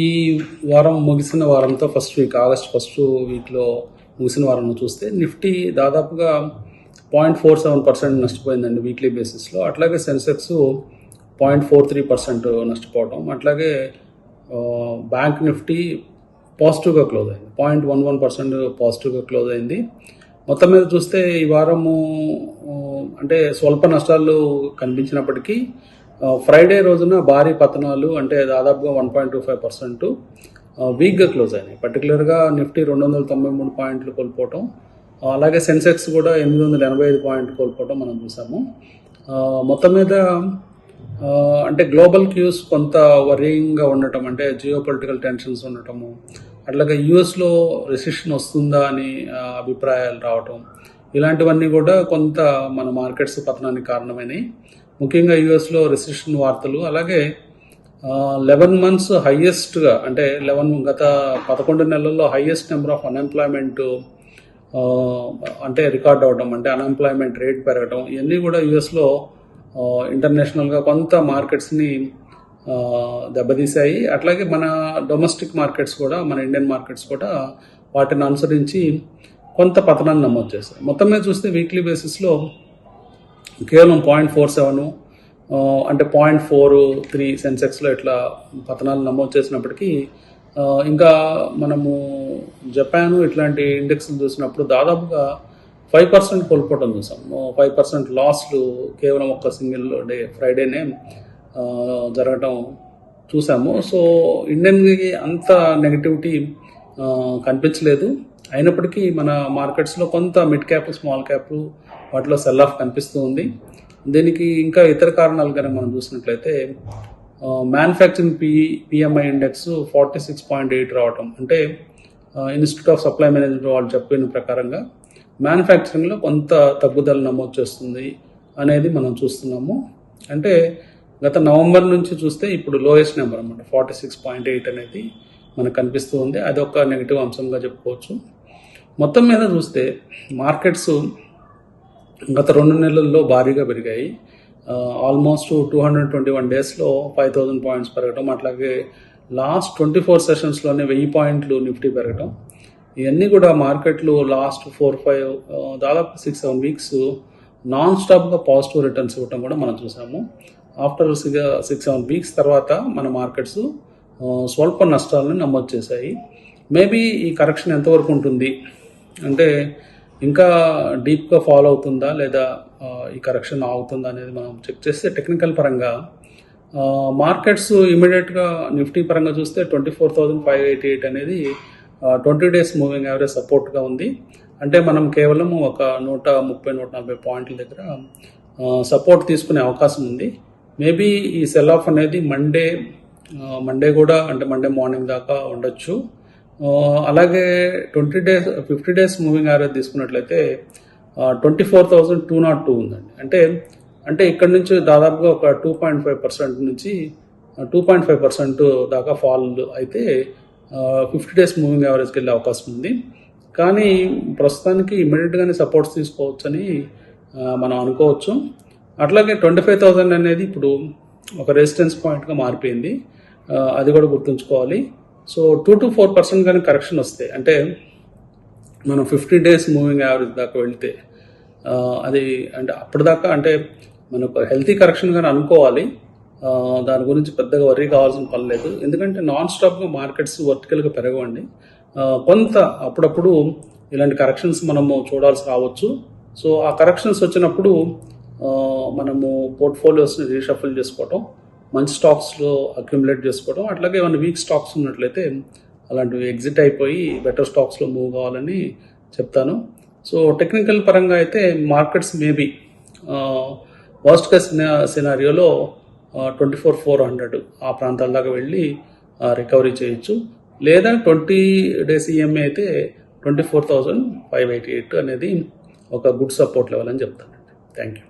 ఈ వారం ముగిసిన వారంతో ఫస్ట్ వీక్ ఆగస్ట్ ఫస్ట్ వీక్లో ముగిసిన వారంలో చూస్తే నిఫ్టీ దాదాపుగా 0.47% నష్టపోయిందండి వీక్లీ బేసిస్లో. అట్లాగే సెన్సెక్స్ 0.43% నష్టపోవడం. అట్లాగే బ్యాంక్ నిఫ్టీ పాజిటివ్గా క్లోజ్ అయింది, 0.11% పాజిటివ్గా క్లోజ్ అయింది. మొత్తం మీద చూస్తే ఈ వారము అంటే స్వల్ప నష్టాలు కనిపించినప్పటికీ ఫ్రైడే రోజున భారీ పతనాలు అంటే దాదాపుగా 1.25% వీక్గా క్లోజ్ అయినాయి. పర్టికులర్గా నిఫ్టీ 293 పాయింట్లు కోల్పోవటం, అలాగే సెన్సెక్స్ కూడా 885 పాయింట్లు కోల్పోవటం మనం చూసాము. మొత్తం మీద అంటే గ్లోబల్ క్యూస్ కొంత వరీయింగ్గా ఉండటం, అంటే జియో పొలిటికల్ టెన్షన్స్ ఉండటము, అట్లాగే యూఎస్లో రెసిషన్ వస్తుందా అని అభిప్రాయాలు రావటం, ఇలాంటివన్నీ కూడా కొంత మన మార్కెట్స్ పతనానికి కారణమైనవి. ముఖ్యంగా యూఎస్లో రెసిషన్ వార్తలు, అలాగే 11 months హయ్యెస్ట్గా అంటే గత 11 నెలల్లో హయ్యెస్ట్ నెంబర్ ఆఫ్ అన్ఎంప్లాయ్మెంట్ అంటే రికార్డ్ అవడం, అంటే అన్ఎంప్లాయ్మెంట్ రేట్ పెరగడం, ఇవన్నీ కూడా యూఎస్లో ఇంటర్నేషనల్గా కొంత మార్కెట్స్ని దెబ్బతీశాయి. అట్లాగే మన డొమెస్టిక్ మార్కెట్స్ కూడా, మన ఇండియన్ మార్కెట్స్ కూడా వాటిని అనుసరించి కొంత పతనాన్ని నమోదు చేశాయి. మొత్తం మీద చూస్తే వీక్లీ బేసిస్లో కేవలం 0.47 అంటే 0.43 సెన్సెక్స్లో ఇట్లా పతనాలు నమోదు చేసినప్పటికీ ఇంకా మనము జపాన్ ఇట్లాంటి ఇండెక్స్లు చూసినప్పుడు దాదాపుగా 5% కోల్పోవటం చూసాం. 5% లాస్లు కేవలం ఒక సింగిల్ డే ఫ్రైడేనే జరగటం చూసాము. సో ఇండియన్కి అంత నెగటివిటీ కనిపించలేదు. అయినప్పటికీ మన మార్కెట్స్లో కొంత మిడ్ క్యాప్, స్మాల్ క్యాప్ వాటిలో సెల్ ఆఫ్ కనిపిస్తూ ఉంది. దీనికి ఇంకా ఇతర కారణాలు కనుక మనం చూసినట్లయితే మ్యానుఫ్యాక్చరింగ్ పిఎంఐ ఇండెక్స్ 46.8 రావటం, అంటే ఇన్స్టిట్యూట్ ఆఫ్ సప్లై మేనేజ్మెంట్ వాళ్ళు చెప్పిన ప్రకారంగా మ్యానుఫ్యాక్చరింగ్లో కొంత తగ్గుదల నమోదు చేస్తుంది అనేది మనం చూస్తున్నాము. అంటే గత నవంబర్ నుంచి చూస్తే ఇప్పుడు లోయెస్ట్ నెంబర్ అన్నమాట 46.8 అనేది మనకు కనిపిస్తూ ఉంది. అదొక నెగిటివ్ అంశంగా చెప్పుకోవచ్చు. మొత్తం మీద చూస్తే మార్కెట్స్ గత 2 నెలల్లో భారీగా పెరిగాయి. ఆల్మోస్ట్ 221 డేస్లో 5,000 పాయింట్స్ పెరగడం, అట్లాగే లాస్ట్ 24 సెషన్స్లోనే 1000 పాయింట్లు నిఫ్టీ పెరగడం, ఇవన్నీ కూడా మార్కెట్లు లాస్ట్ 4-5 దాదాపు 6-7 వీక్స్ నాన్ స్టాప్గా పాజిటివ్ రిటర్న్స్ ఇవ్వటం కూడా మనం చూసాము. ఆఫ్టర్ 6-7 వీక్స్ తర్వాత మన మార్కెట్స్ స్వల్ప నష్టాలను నమోదు చేశాయి. మేబీ ఈ కరెక్షన్ ఎంతవరకు ఉంటుంది అంటే ఇంకా డీప్గా ఫాలో అవుతుందా లేదా ఈ కరెక్షన్ ఆగుతుందా అనేది మనం చెక్ చేస్తే టెక్నికల్ పరంగా మార్కెట్స్ ఇమీడియట్గా నిఫ్టీ పరంగా చూస్తే 24,588 అనేది 20 డేస్ మూవింగ్ యావరేజ్ సపోర్ట్గా ఉంది. అంటే మనం కేవలం ఒక 130-140 పాయింట్ల దగ్గర సపోర్ట్ తీసుకునే అవకాశం ఉంది. మేబీ ఈ సెల్ ఆఫ్ అనేది మండే కూడా, అంటే మండే మార్నింగ్ దాకా ఉండొచ్చు. అలాగే 50 డేస్ మూవింగ్ యావరేజ్ తీసుకున్నట్లయితే 24,202 ఉందండి. అంటే ఇక్కడ నుంచి దాదాపుగా ఒక 2.5% నుంచి 2.5% దాకా ఫాల్ అయితే 50 డేస్ మూవింగ్ యావరేజ్కి వెళ్ళే అవకాశం ఉంది. కానీ ప్రస్తుతానికి ఇమ్మీడియట్గానే సపోర్ట్స్ తీసుకోవచ్చని మనం అనుకోవచ్చు. అట్లాగే 25,000 అనేది ఇప్పుడు ఒక రెసిస్టెన్స్ పాయింట్గా మారిపోయింది, అది కూడా గుర్తుంచుకోవాలి. సో 2-4% కానీ కరెక్షన్ వస్తే, అంటే మనం 50 డేస్ మూవింగ్ యావరేజ్ దాకా వెళ్తే అది అంటే అప్పటిదాకా అంటే మనకు హెల్తీ కరెక్షన్ కానీ అనుకోవాలి. దాని గురించి పెద్దగా వర్రీ కావాల్సిన పని లేదు. ఎందుకంటే నాన్ స్టాప్గా మార్కెట్స్ వర్టికల్గా పెరగవండి. కొంత అప్పుడప్పుడు ఇలాంటి కరెక్షన్స్ మనము చూడాల్సి రావచ్చు. సో ఆ కరెక్షన్స్ వచ్చినప్పుడు మనము పోర్ట్ఫోలియోస్ని రీషఫల్ చేసుకోవటం, మంచి స్టాక్స్లో అక్యుములేట్ చేసుకోవడం, అట్లాగే ఏమైనా వీక్ స్టాక్స్ ఉన్నట్లయితే అలాంటివి ఎగ్జిట్ అయిపోయి బెటర్ స్టాక్స్లో మూవ్ కావాలని చెప్తాను. సో టెక్నికల్ పరంగా అయితే మార్కెట్స్ మేబీ వర్స్ట్ కేస్ సినారియోలో 24,400 ఆ ప్రాంతాల దాకా వెళ్ళి రికవరీ చేయొచ్చు. లేదా 20 డేస్ ఈఎంఐ అయితే 24,588 అనేది ఒక గుడ్ సపోర్ట్ లెవెల్ అని చెప్తానండి. Thank you.